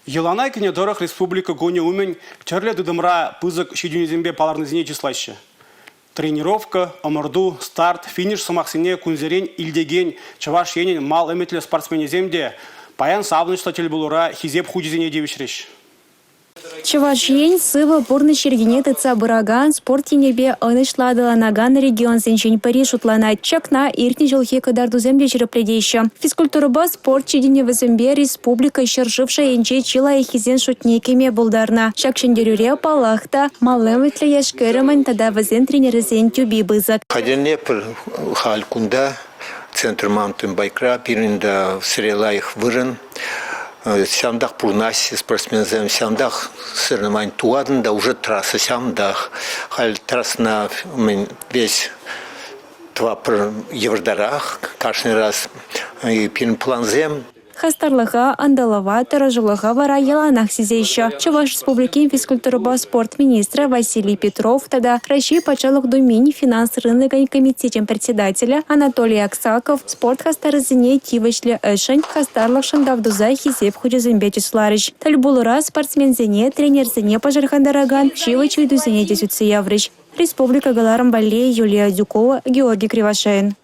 Еланай кенедорах республика гоне умен чарле дыдымра пызык шидюнезембе паларнызине числаще. Тренировка, оморду, старт, финиш самахсине кунзерень ильдеген чаваш енин мал эметле спортсменеземде паян савнычла телбулура хизеп худизине девичрещ. Чавашень сыва бурны чергене тыца быраган спорт енебе наган регион зенчень Париж утланать. Чакна иртни жылхи кадарду земле черепледейща. Физкультураба спорт чедине везембе республика щержившая енче чила и хизен шутниками булдарна. Шакшендерюре палахта малым итле яшкерымын тада везен тренерезен тюби бызак. Хадене пр халькунда центр мантын байкра пиринда срела их вырын. Сямдах пурнаси спортсмензем сямдах сырнамань туадын да уже трасса сямдах. Халь трасна весь два еврдарах каждый раз и пин планзем. Хастарлыға, андалава, таражылыға вара еланах сизейші. Чаваш республики физкультураба спорт министра Василий Петров, тада Россия пачалық думини финанс рынога комитетем председателя Анатолий Аксаков, спорт хастарызыне тивышлі әшін, хастарлық шындавдуза хизеп худезімбеті сларыш. Тальбулыра спортсмензене, тренерзене пажархандараган, чивыч видузене десются яврыш. Республика Галарам Юлия Дюкова, Георгий Кривошеин.